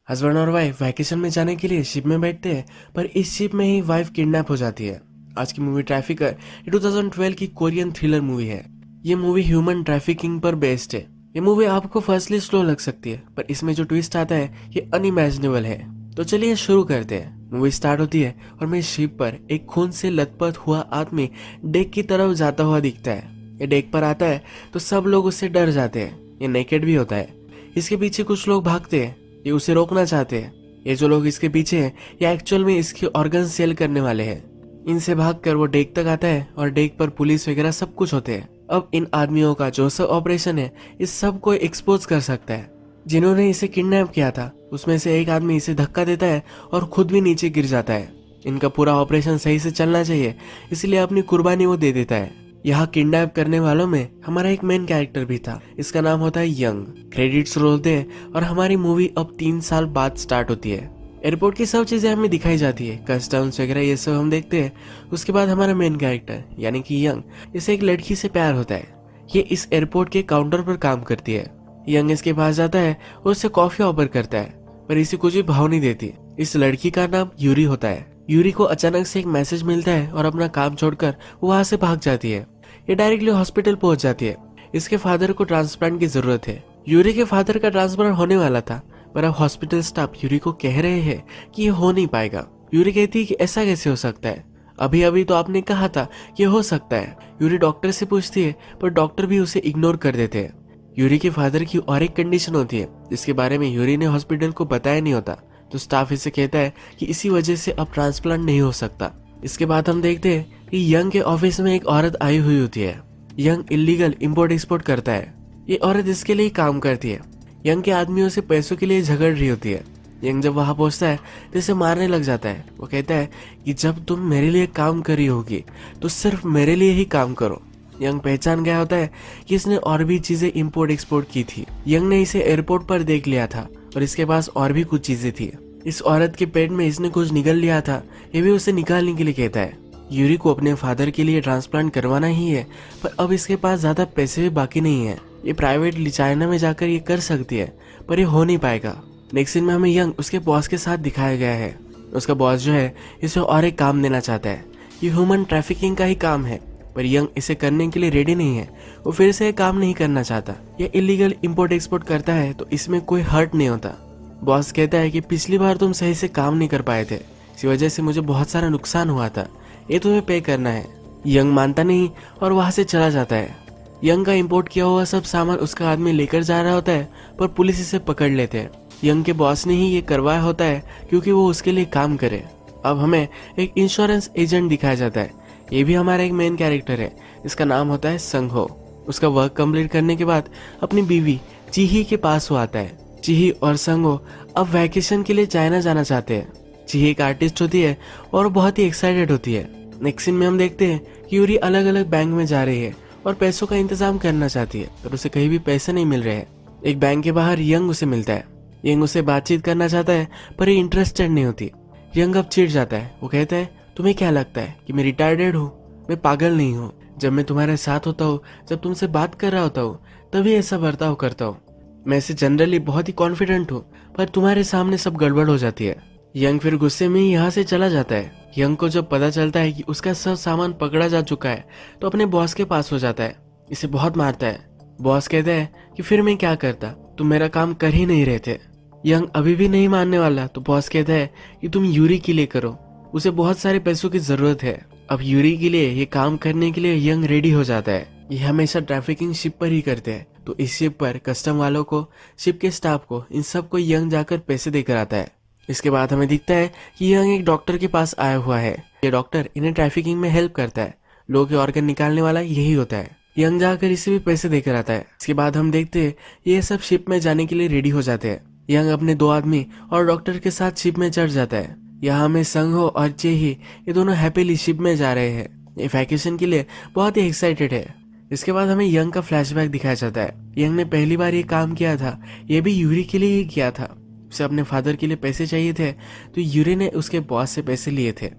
Husband और wife vacation में जाने के लिए शिप में बैठते हैं, पर इस शिप में ही वाइफ किडनैप हो जाती है। आज की मूवी ट्रैफिकर ये 2012 की कोरियन थ्रिलर मूवी है। ये मूवी ह्यूमन ट्रैफिकिंग पर बेस्ड है। ये मूवी आपको फर्स्टली स्लो लग सकती है, पर इसमें जो ट्विस्ट आता है ये अनइमेजिनेबल है। तो चलिए शुरू करते हैं। मूवी स्टार्ट होती है और मैं शिप पर एक खून से लथपथ हुआ आदमी डेक की तरफ जाता हुआ दिखता है। ये डेक पर आता है तो सब लोग उससे डर जाते हैं। ये नेकेड भी होता है। इसके पीछे कुछ लोग भागते हैं, ये उसे रोकना चाहते हैं। ये जो लोग इसके पीछे हैं ये एक्चुअल में इसके ऑर्गन सेल करने वाले हैं। इनसे भागकर वो डेक तक आता है और डेक पर पुलिस वगैरह सब कुछ होते हैं। अब इन आदमियों का जो सब ऑपरेशन है इस सब को एक्सपोज कर सकता है। जिन्होंने इसे किडनैप किया था उसमें से एक आदमी इसे धक्का देता है और खुद भी नीचे गिर जाता है। इनका पूरा ऑपरेशन सही से चलना चाहिए, इसलिए अपनी कुर्बानी वो दे देता है। यहाँ किडनैप करने वालों में हमारा एक मेन कैरेक्टर भी था। इसका नाम होता है यंग। क्रेडिट्स रोल होते हैं और हमारी मूवी अब 3 साल बाद स्टार्ट होती है। एयरपोर्ट की सब चीजें हमें दिखाई जाती है, कस्टम्स वगैरह ये सब हम देखते हैं। उसके बाद हमारा मेन कैरेक्टर यानी कि यंग, इसे एक लड़की से प्यार होता है। ये इस एयरपोर्ट के काउंटर पर काम करती है। यंग इसके पास जाता है और उससे कॉफी ऑफर करता है, पर इसे कुछ भी भाव नहीं देती। इस लड़की का नाम यूरी होता है। यूरी को अचानक से एक मैसेज मिलता है और अपना काम छोड़कर वो वहां से भाग जाती है। ये डायरेक्टली हॉस्पिटल पहुंच जाती है। इसके फादर को ट्रांसप्लांट की जरूरत है। यूरी के फादर का ट्रांसप्लांट होने वाला था, पर अब हॉस्पिटल स्टाफ यूरी को कह रहे हैं कि ये हो नहीं पाएगा। यूरी कहती है कि ऐसा कैसे हो सकता है, अभी अभी तो आपने कहा था कि हो सकता है। यूरी डॉक्टर से पूछती है, पर डॉक्टर भी उसे इग्नोर कर देते हैं। यूरी के फादर की और एक कंडीशन होती है जिसके बारे में यूरी ने हॉस्पिटल को बताया नहीं होता, तो स्टाफ इसे कहता है कि इसी वजह से अब ट्रांसप्लांट नहीं हो सकता। इसके बाद हम देखते हैं कि यंग के ऑफिस में एक औरत आई हुई होती है। यंग इलीगल इंपोर्ट एक्सपोर्ट करता है। ये औरत इसके लिए काम करती है। यंग के आदमियों से पैसों के लिए झगड़ रही होती है। यंग जब वहां पहुंचता है तो इसे मारने लग जाता है। वो कहता है कि जब तुम मेरे लिए काम करी होगी तो सिर्फ मेरे लिए ही काम करो। यंग पहचान गया होता है कि इसने और भी चीजें इंपोर्ट एक्सपोर्ट की थी। यंग ने इसे एयरपोर्ट पर देख लिया था और इसके पास और भी कुछ चीजें थी। इस औरत के पेट में इसने कुछ निकल लिया था, ये भी उसे निकालने के लिए कहता है। यूरी को अपने फादर के लिए ट्रांसप्लांट करवाना ही है, पर अब इसके पास ज्यादा पैसे भी बाकी नहीं है। ये प्राइवेट चाइना में जाकर ये कर सकती है, पर ये हो नहीं पाएगा। नेक्स्ट सीन में हमें यंग उसके बॉस के साथ दिखाया गया है। उसका बॉस जो है इसे और एक काम देना चाहता है। ये ह्यूमन ट्रैफिकिंग का ही काम है, पर यंग इसे करने के लिए रेडी नहीं है। वो फिर से काम नहीं करना चाहता। ये इलीगल इंपोर्ट एक्सपोर्ट करता है तो इसमें कोई हर्ट नहीं होता। बॉस कहता है कि पिछली बार तुम सही से काम नहीं कर पाए थे, इसी वजह से मुझे बहुत सारा नुकसान हुआ था, ये तुम्हें पे करना है। यंग मानता नहीं और वहां से चला जाता है। यंग का इंपोर्ट किया हुआ सब सामान उसका आदमी लेकर जा रहा होता है, पर पुलिस इसे पकड़ लेते हैं। यंग के बॉस ने ही ये करवाया होता है क्योंकि वो उसके लिए काम करे। अब हमें एक इंश्योरेंस एजेंट दिखाया जाता है। ये भी हमारा एक मेन कैरेक्टर है। इसका नाम होता है संघो। उसका वर्क कंप्लीट करने के बाद अपनी बीवी चिही के पास वो आता है। चिही और संघो अब वैकेशन के लिए चाइना जाना चाहते हैं। चिही एक आर्टिस्ट होती है और बहुत ही एक्साइटेड होती है। नेक्स्ट सीन में हम देखते हैं कि यूरी अलग अलग बैंक में जा रही है और पैसों का इंतजाम करना चाहती है, पर उसे कहीं भी पैसे नहीं मिल रहे हैं। एक बैंक के बाहर यंग उसे मिलता है। यंग उसे बातचीत करना चाहता है, पर ये इंटरेस्टेड नहीं होती। यंग अब चिढ़ जाता है। वो कहता है, तुम्हें क्या लगता है कि मैं रिटायर्ड हूँ? मैं पागल नहीं हूँ। जब मैं तुम्हारे साथ होता हूँ, जब तुमसे बात कर रहा होता हूँ, तभी ऐसा बर्ताव करता हूँ। मैं ऐसे जनरली बहुत ही कॉन्फिडेंट हूँ, पर तुम्हारे सामने सब गड़बड़ हो जाती है। यंग फिर गुस्से में ही यहाँ से चला जाता है। यंग को जब पता चलता है कि उसका सब सामान पकड़ा जा चुका है तो अपने बॉस के पास हो जाता है। इसे बहुत मारता है। बॉस कहता है कि फिर मैं क्या करता, तुम मेरा काम कर ही नहीं रहे थे। यंग अभी भी नहीं मानने वाला, तो बॉस कहता है कि तुम यूरी के लिए करो, उसे बहुत सारे पैसों की जरूरत है। अब यूरी के लिए ये काम करने के लिए यंग रेडी हो जाता है। ये हमेशा ट्रैफिकिंग शिप पर ही करते हैं, तो इस शिप पर कस्टम वालों को, शिप के स्टाफ को, इन सब को यंग जाकर पैसे देकर आता है। इसके बाद हमें दिखता है कि यंग एक डॉक्टर के पास आया हुआ है। ये डॉक्टर इन्हें ट्रैफिकिंग में हेल्प करता है। लोगों के ऑर्गन निकालने वाला यही होता है। यंग जाकर इसे भी पैसे देकर आता है। इसके बाद हम देखते हैं ये सब शिप में जाने के लिए रेडी हो जाते हैं। यंग अपने 2 आदमी और डॉक्टर के साथ शिप में चढ़ जाता है। यहाँ में संघो और चेही ये दोनों हैप्पीली शिप में जा रहे हैं। ये वैकेशन के लिए बहुत ही एक्साइटेड है। इसके बाद हमें यंग का फ्लैशबैक दिखाया जाता है। यंग ने पहली बार ये काम किया था, ये भी यूरी के लिए ही किया था। उसे अपने फादर के लिए पैसे चाहिए थे, तो यूरी ने उसके बॉस से पैसे लिए थे।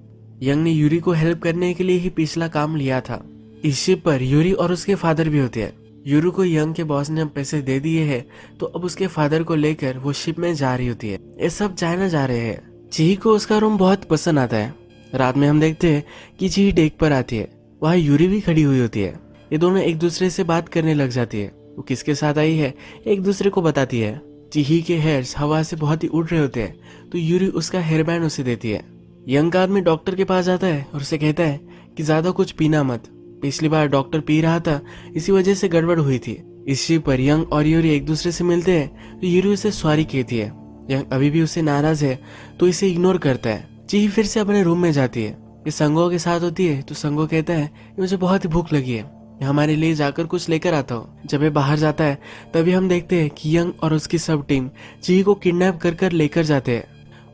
यंग ने यूरी को हेल्प करने के लिए ही पिछला काम लिया था। इस शिप पर यूरी और उसके फादर भी होते हैं। यूरू को यंग के बॉस ने पैसे दे दिए हैं, तो अब उसके फादर को लेकर वो शिप में जा रही होती है। ये सब चाइना जा रहे हैं। चिही को उसका रूम बहुत पसंद आता है। रात में हम देखते हैं कि चिही डेक पर आती है, वहाँ यूरी भी खड़ी हुई होती है। ये दोनों एक दूसरे से बात करने लग जाती है। वो किसके साथ आई है एक दूसरे को बताती है। चिही के हेयर्स हवा से बहुत ही उड़ रहे होते हैं, तो यूरी उसका हेयर बैंड उसे देती है। यंग का आदमी डॉक्टर के पास जाता है और उसे कहता है कि ज्यादा कुछ पीना मत, पिछली बार डॉक्टर पी रहा था, इसी वजह से गड़बड़ हुई थी। इस शिप पर यंग और यूरी एक दूसरे से मिलते हैं, तो यूरी उसे सॉरी कहती है। यंग अभी भी उससे नाराज है, तो इसे इग्नोर करता है। चिही फिर से अपने रूम में जाती है। ये संगो के साथ होती है, तो संगो कहता है कि मुझे बहुत ही भूख लगी है, हमारे लिए जाकर कुछ लेकर आता हूँ। जब ये बाहर जाता है तभी हम देखते हैं कि यंग और उसकी सब टीम चिही को किडनैप कर कर लेकर जाते हैं।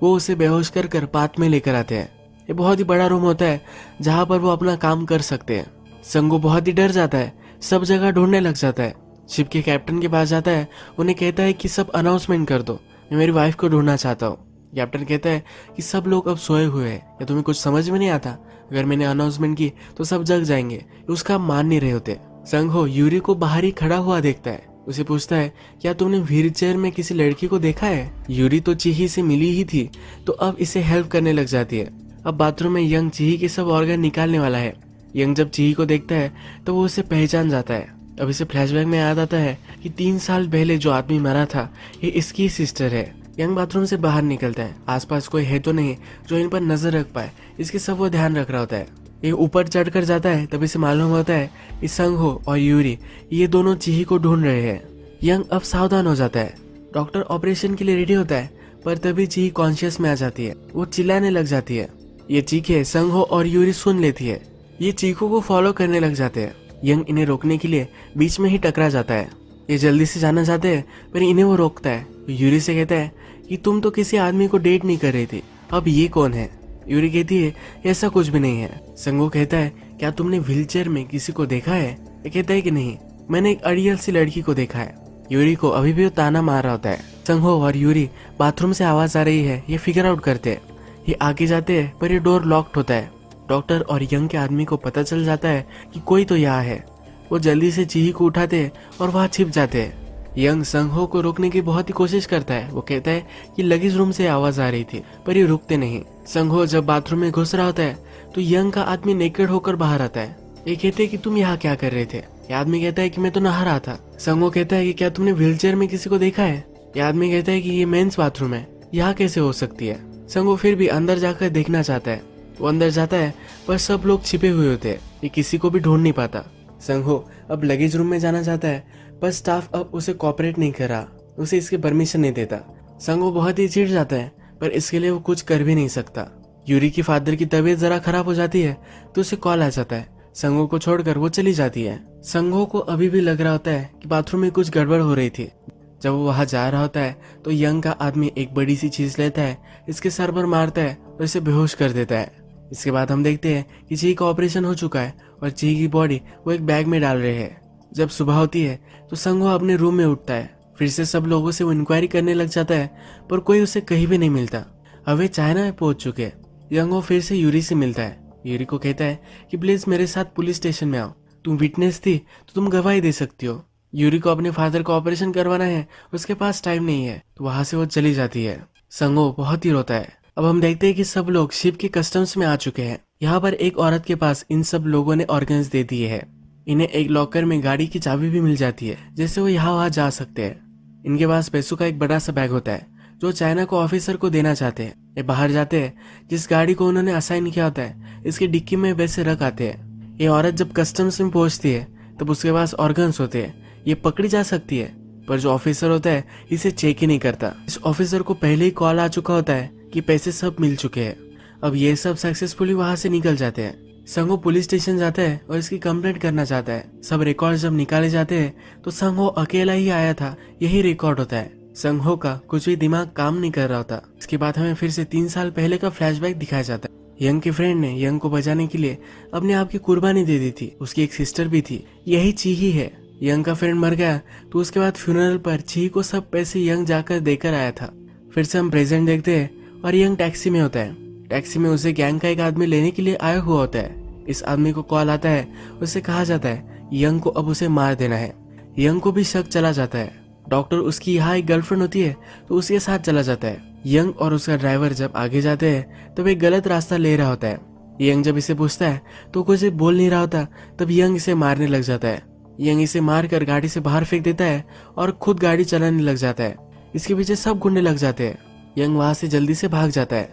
वो उसे बेहोश कर कर पाथ में लेकर आते हैं। ये बहुत ही बड़ा रूम होता है जहाँ पर वो अपना काम कर सकते हैं। संगो बहुत ही डर जाता है, सब जगह ढूंढने लग जाता है। शिप के कैप्टन के पास जाता है, उन्हें कहता है कि सब अनाउंसमेंट कर दो, मैं मेरी वाइफ को ढूंढना चाहता हूँ। कैप्टन कहता है कि सब लोग अब सोए हुए हैं, या तुम्हें कुछ समझ में नहीं आता, अगर मैंने अनाउंसमेंट की तो सब जग जाएंगे। उसका मान नहीं रहे होते। संगो यूरी को बाहर ही खड़ा हुआ देखता है, उसे पूछता है क्या तुमने व्हील चेयर में किसी लड़की को देखा है। यूरी तो चिही से मिली ही थी, तो अब इसे हेल्प करने लग जाती है। अब बाथरूम में यंग चिही के सब ऑर्गन निकालने वाला है। यंग जब चिही को देखता है तो वो उसे पहचान जाता है। अब इसे फ्लैशबैक में याद आता है कि 3 साल पहले जो आदमी मरा था ये इसकी सिस्टर है। यंग बाथरूम से बाहर निकलता है, आसपास कोई है तो नहीं जो इन पर नजर रख पाए, इसके सब वो ध्यान रख रहा होता है। ये ऊपर चढ़कर जाता है, तभी से मालूम होता है कि संगहो और यूरी ये दोनों चिही को ढूंढ रहे हैं। यंग अब सावधान हो जाता है। डॉक्टर ऑपरेशन के लिए रेडी होता है, पर तभी चिही कॉन्शियस में आ जाती है। वो चिल्लाने लग जाती है। ये चीखें संगहो और यूरी सुन लेती है। ये चीखों को फॉलो करने लग जाते हैं। यंग इन्हें रोकने के लिए बीच में ही टकरा जाता है। ये जल्दी से जाना चाहते हैं, पर इन्हें वो रोकता है। यूरी से कहता है कि तुम तो किसी आदमी को डेट नहीं कर रही थी, अब ये कौन है। यूरी कहती है ऐसा कुछ भी नहीं है। संगो कहता है क्या तुमने व्हीलचेयर में किसी को देखा है। ये कहता है कि नहीं, मैंने एक अड़ियल सी लड़की को देखा है। यूरी को अभी भी वो ताना मार रहा होता है। संगो और यूरी बाथरूम से आवाज आ रही है ये फिगर आउट करते हैं। ये आगे जाते हैं, पर ये डोर लॉक्ड होता है। डॉक्टर और यंग के आदमी को पता चल जाता है कि कोई तो यहाँ है। वो जल्दी से चिही को उठाते हैं और वहाँ छिप जाते हैं। यंग संगहो को रोकने की बहुत ही कोशिश करता है। वो कहता है कि लगेज रूम से आवाज आ रही थी, पर ये रुकते नहीं। संगहो जब बाथरूम में घुस रहा होता है तो यंग का आदमी नेकेड होकर बाहर आता है। ये कहते हैं कि तुम यहाँ क्या कर रहे थे। ये आदमी कहता है कि मैं तो नहा रहा था। संगहो कहता है कि क्या तुमने व्हीलचेयर में किसी को देखा है। ये आदमी कहता है कि ये मेंस बाथरूम है, यहाँ कैसे हो सकती है। संगहो फिर भी अंदर जाकर देखना चाहता है। वो अंदर जाता है, पर सब लोग छिपे हुए होते हैं, ये किसी को भी ढूंढ नहीं पाता। संगहो अब लगेज रूम में जाना चाहता है, पर स्टाफ अब उसे कॉपरेट नहीं कर रहा, उसे इसकी परमिशन नहीं देता। संगहो बहुत ही चिढ़ जाता है, पर इसके लिए वो कुछ कर भी नहीं सकता। यूरी की फादर की तबीयत जरा खराब हो जाती है, तो उसे कॉल आ जाता है। संगहो को छोड़कर वो चली जाती है। संगहो को अभी भी लग रहा होता है कि बाथरूम में कुछ गड़बड़ हो रही थी। जब वो वहां जा रहा होता है तो यंग का आदमी एक बड़ी सी चीज लेता है, इसके सर पर मारता है और इसे बेहोश कर देता है। इसके बाद हम देखते हैं कि चिही का ऑपरेशन हो चुका है और चिही की बॉडी वो एक बैग में डाल रहे हैं। जब सुबह होती है तो संगहो अपने रूम में उठता है। फिर से सब लोगों से वो इंक्वायरी करने लग जाता है, पर कोई उसे कहीं भी नहीं मिलता। अब वे चाइना में पहुंच चुके हैं। यंगहो फिर से यूरी से मिलता है। यूरी को कहता है कि प्लीज मेरे साथ पुलिस स्टेशन में आओ, तुम विटनेस थी तो तुम गवाही दे सकती हो। यूरी को अपने फादर का ऑपरेशन करवाना है, उसके पास टाइम नहीं है, तो वहां से वो चली जाती है। संगहो बहुत ही रोता है। अब हम देखते हैं कि सब लोग शिप के कस्टम्स में आ चुके हैं। यहाँ पर एक औरत के पास इन सब लोगों ने ऑर्गन्स दे दिए हैं। इन्हें एक लॉकर में गाड़ी की चाबी भी मिल जाती है, जिससे वो यहाँ वहाँ जा सकते हैं। इनके पास पैसों का एक बड़ा सा बैग होता है जो चाइना को ऑफिसर को देना चाहते हैं। ये बाहर जाते हैं, जिस गाड़ी को उन्होंने असाइन किया होता है इसकी डिक्की में वैसे रख आते हैं। ये औरत जब कस्टम्स में पहुंचती है तब उसके पास ऑर्गन्स होते हैं, ये पकड़ी जा सकती है, पर जो ऑफिसर होता है इसे चेक ही नहीं करता। इस ऑफिसर को पहले ही कॉल आ चुका होता है कि पैसे सब मिल चुके हैं। अब ये सब सक्सेसफुली वहां से निकल जाते हैं। संगहो पुलिस स्टेशन जाता है और इसकी कंप्लेंट करना चाहता है। सब रिकॉर्ड जब निकाले जाते हैं तो संगहो अकेला ही आया था, यही रिकॉर्ड होता है। संगहो का कुछ भी दिमाग काम नहीं कर रहा होता। इसके बाद हमें फिर से 3 साल पहले का फ्लैशबैक दिखाया जाता है। यंग के फ्रेंड ने यंग को बचाने के लिए अपने आप की कुर्बानी दे दी थी। उसकी एक सिस्टर भी थी, यही चिही है। यंग का फ्रेंड मर गया तो उसके बाद फ्यूनरल पर चिही को सब पैसे यंग जाकर देकर आया था। फिर से हम प्रेजेंट देखते हैं और यंग टैक्सी में होता है। टैक्सी में उसे गैंग का एक आदमी लेने के लिए आया हुआ होता है। इस आदमी को कॉल आता है, उससे कहा जाता है यंग को अब उसे मार देना है। यंग को भी शक चला जाता है। डॉक्टर उसकी यहाँ एक गर्लफ्रेंड होती है तो उसके साथ चला जाता है। यंग और उसका ड्राइवर जब आगे जाते हैं तब एक गलत रास्ता ले रहा होता है। यंग जब इसे पूछता है तो कुछ बोल नहीं रहा होता, तब यंग इसे मारने लग जाता है। यंग इसे मारकर गाड़ी से बाहर फेंक देता है और खुद गाड़ी चलाने लग जाता है। इसके पीछे सब गुंडे लग जाते हैं। यंग वहां से जल्दी से भाग जाता है।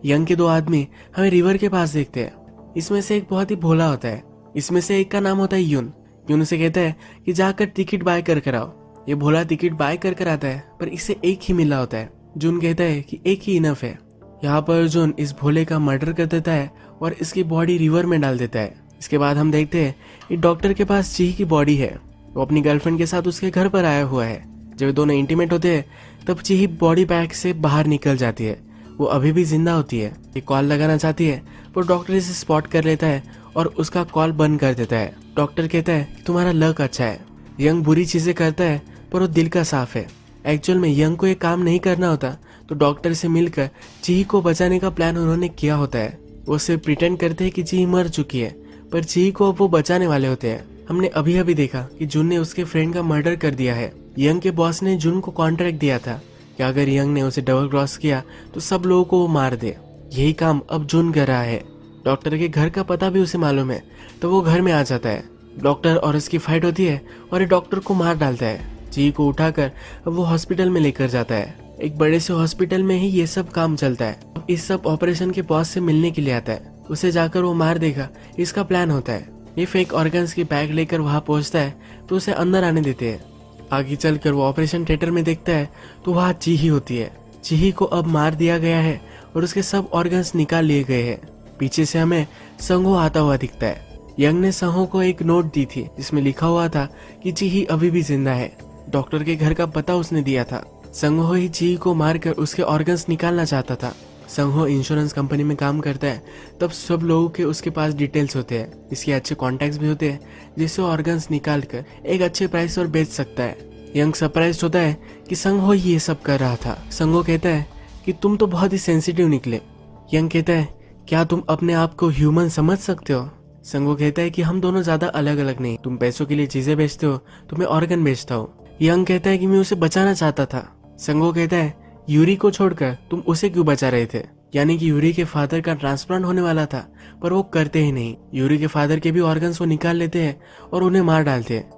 यंग के 2 आदमी हमें रिवर के पास देखते हैं। इसमें से एक बहुत ही भोला होता है। इसमें से एक का नाम होता है यून। यून उसे कहता है कि जाकर टिकट बाय कर आओ। ये भोला टिकट बाय कर आता है, पर इसे एक ही मिला होता है। जून कहता है कि एक ही इनफ है। यहाँ पर जून इस भोले का मर्डर कर देता है और इसकी बॉडी रिवर में डाल देता है। इसके बाद हम देखते हैं कि डॉक्टर के पास चीही की बॉडी है। वो अपनी गर्लफ्रेंड के साथ उसके घर पर आया हुआ है। जब दोनों इंटीमेट होते हैं तब चीही बॉडी बैग से बाहर निकल जाती है। वो अभी भी जिंदा होती है। ये कॉल लगाना चाहती है पर डॉक्टर इसे स्पॉट कर लेता है और उसका कॉल बंद कर देता है। डॉक्टर कहता है तुम्हारा लक अच्छा है। यंग बुरी चीजें करता है पर वो दिल का साफ है। एक्चुअल में यंग को ये काम नहीं करना होता, तो डॉक्टर से मिलकर चीही को बचाने का प्लान उन्होंने किया होता है। वो सिर्फ प्रिटेंड करते हैं कि चीही मर चुकी है, पर चीही को अब वो बचाने वाले होते हैं। हमने अभी अभी देखा कि जून ने उसके फ्रेंड का मर्डर कर दिया है। यंग के बॉस ने जून को कॉन्ट्रैक्ट दिया था कि अगर यंग ने उसे डबल क्रॉस किया तो सब लोगों को वो मार दे। यही काम अब जून कर रहा है। डॉक्टर के घर का पता भी उसे मालूम है, तो वो घर में आ जाता है। डॉक्टर और इसकी फाइट होती है और ये डॉक्टर को मार डालता है। चीही को उठाकर अब वो हॉस्पिटल में लेकर जाता है। एक बड़े से हॉस्पिटल में ही ये सब काम चलता है। अब इस सब ऑपरेशन के बॉस से मिलने के लिए आता है। उसे जाकर वो मार देगा, इसका प्लान होता है। ये फेक ऑर्गन्स की बैग लेकर वहां पहुंचता है तो उसे अंदर आने देते हैं। आगे चलकर वो ऑपरेशन थिएटर में देखता है तो वहाँ चीही होती है। चीही को अब मार दिया गया है और उसके सब ऑर्गन्स निकाल लिए गए हैं। पीछे से हमें संगो आता हुआ दिखता है। यंग ने संगो को एक नोट दी थी जिसमें लिखा हुआ था कि चीही अभी भी जिंदा है। डॉक्टर के घर का पता उसने दिया था। संगो ही चीही को मारकर उसके ऑर्गन्स निकालना चाहता था। संगो इंश्योरेंस कंपनी में काम करता है, तब सब लोगों के उसके पास डिटेल्स होते हैं। इसके अच्छे कॉन्टैक्ट्स भी होते हैं जिससे ऑर्गन्स निकाल कर एक अच्छे प्राइस पर बेच सकता है। यंग सरप्राइज्ड होता है कि संगो ही ये सब कर रहा था। संगो कहता है कि तुम तो बहुत ही सेंसिटिव निकले। यंग कहता है क्या तुम अपने आप को ह्यूमन समझ सकते हो? संगो कहता है कि हम दोनों ज्यादा अलग अलग नहीं। तुम पैसों के लिए चीजें बेचते हो तो मैं ऑर्गन बेचता हूँ। यंग कहता है कि मैं उसे बचाना चाहता था। संगो कहता है यूरी को छोड़कर तुम उसे क्यों बचा रहे थे? यानी कि यूरी के फादर का ट्रांसप्लांट होने वाला था, पर वो करते ही नहीं। यूरी के फादर के भी ऑर्गन्स वो निकाल लेते हैं और उन्हें मार डालते हैं।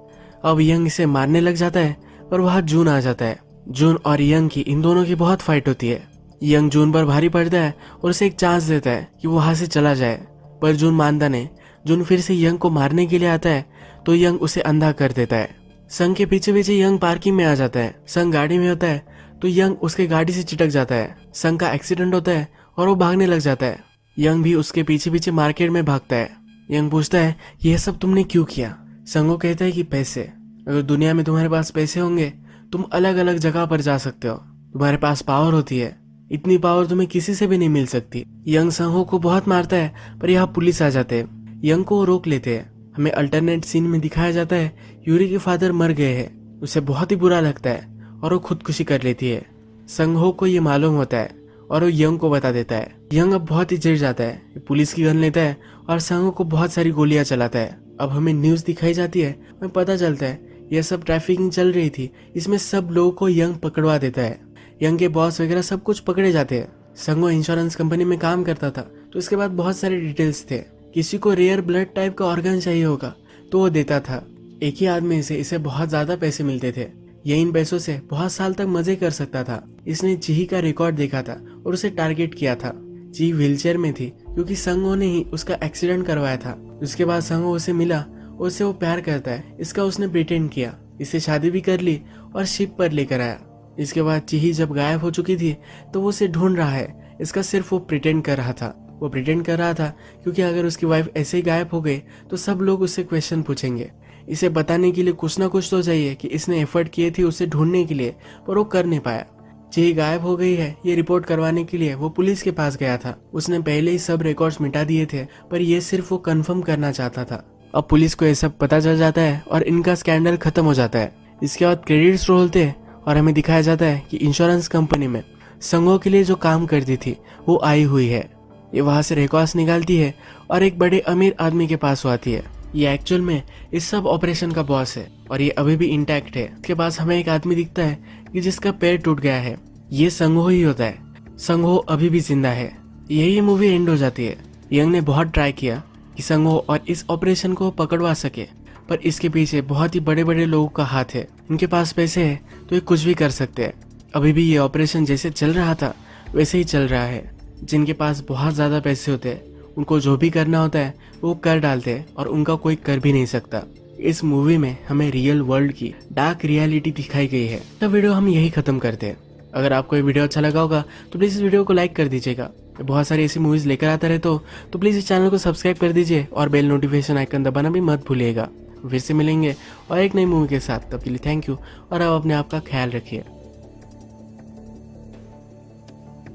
अब यंग इसे मारने लग जाता है, पर वहां जून आ जाता है। जून और यंग की इन दोनों की बहुत फाइट होती है। यंग जून पर भारी पड़ता है और उसे एक चांस देता है कि वो वहां से चला जाए, पर जून मानता नहीं। जून फिर से यंग को मारने के लिए आता है तो यंग उसे अंधा कर देता है। संग के पीछे पीछे यंग पार्किंग में आ जाता है। संग गाड़ी में होता है तो यंग उसके गाड़ी से चिटक जाता है। संग का एक्सीडेंट होता है और वो भागने लग जाता है। यंग भी उसके पीछे पीछे मार्केट में भागता है। यंग पूछता है यह सब तुमने क्यों किया? संगो कहता है कि पैसे। अगर दुनिया में तुम्हारे पास पैसे होंगे तुम अलग अलग जगह पर जा सकते हो। तुम्हारे पास पावर होती है, इतनी पावर तुम्हें किसी से भी नहीं मिल सकती। यंग संगो को बहुत मारता है, पर यहाँ पुलिस आ जाते हैं। यंग को रोक लेते हैं। हमें अल्टरनेट सीन में दिखाया जाता है यूरी के फादर मर गए हैं। उसे बहुत ही बुरा लगता है और वो खुदकुशी कर लेती है। संगो को ये मालूम होता है और वो यंग को बता देता है। यंग अब बहुत ही चिढ़ जाता है, पुलिस की गन लेता है और संगो को बहुत सारी गोलियां चलाता है। अब हमें न्यूज दिखाई जाती है, हमें पता चलता है यह सब ट्रैफिकिंग चल रही थी। इसमें सब लोगों को यंग पकड़वा देता है। यंग के बॉस वगैरह सब कुछ पकड़े जाते हैं। संगो इंश्योरेंस कंपनी में काम करता था, तो इसके बाद बहुत सारे डिटेल्स थे। किसी को रेयर ब्लड टाइप का ऑर्गन चाहिए होगा तो वो देता था। एक ही आदमी से इसे बहुत ज्यादा पैसे मिलते थे। ये इन पैसों से बहुत साल तक मजे कर सकता था। इसने चीही का रिकॉर्ड देखा था और उसे टारगेट किया था। चीही व्हीलचेयर में थी क्योंकि संगो ने ही उसका एक्सीडेंट करवाया था। उसके बाद संगो उसे मिला, उससे वो प्यार करता है, इसका उसने प्रिटेंड किया। इससे शादी भी कर ली और शिप पर लेकर आया। इसके बाद चीही जब गायब हो चुकी थी तो वो उसे ढूंढ रहा है। इसका सिर्फ वो प्रिटेंड कर रहा था। वो प्रिटेंड कर रहा था क्योंकि अगर उसकी वाइफ ऐसे ही गायब हो गई तो सब लोग उससे क्वेश्चन पूछेंगे। इसे बताने के लिए कुछ ना कुछ तो चाहिए कि इसने एफर्ट किए थे उसे ढूंढने के लिए, पर वो कर नहीं पाया। चीही गायब हो गई है ये रिपोर्ट करवाने के लिए वो पुलिस के पास गया था। उसने पहले ही सब रिकॉर्ड्स मिटा दिए थे, पर ये सिर्फ वो कंफर्म करना चाहता था। अब पुलिस को ये सब पता चल जाता है और इनका स्कैंडल खत्म हो जाता है। इसके बाद क्रेडिट्स रोल होते हैं और हमें दिखाया जाता है कि इंश्योरेंस कंपनी में संगो के लिए जो काम करती थी वो आई हुई है। ये वहां से रिकॉर्ड्स निकालती है और एक बड़े अमीर आदमी के पास आती है। ये एक्चुअल में इस सब ऑपरेशन का बॉस है। और ये अभी भी इंटैक्ट है। उसके पास हमें एक आदमी दिखता है कि जिसका पैर टूट गया है। ये संगहो ही होता है। संगहो अभी भी जिंदा है। यही मूवी एंड हो जाती है। यंग ने बहुत ट्राई किया कि संगहो और इस ऑपरेशन को पकड़वा सके, पर इसके पीछे बहुत ही बड़े बड़े लोगों का हाथ है। इनके पास पैसे है तो ये कुछ भी कर सकते हैं। अभी भी ये ऑपरेशन जैसे चल रहा था वैसे ही चल रहा है। जिनके पास बहुत ज़्यादा पैसे होते हैं उनको जो भी करना होता है वो कर डालते हैं और उनका कोई कर भी नहीं सकता। इस मूवी में हमें रियल वर्ल्ड की डार्क रियलिटी दिखाई गई है। तो वीडियो हम यही खत्म करते हैं। अगर आपको ये वीडियो अच्छा लगा होगा तो प्लीज़ इस वीडियो को लाइक कर दीजिएगा। बहुत सारी ऐसी मूवीज़ लेकर आता रहे तो प्लीज़ इस चैनल को सब्सक्राइब कर दीजिए और बेल नोटिफिकेशन आइकन दबाना भी मत भूलिएगा। फिर से मिलेंगे और एक नई मूवी के साथ। तब के लिए थैंक यू और आप अपने आप का ख्याल रखिए।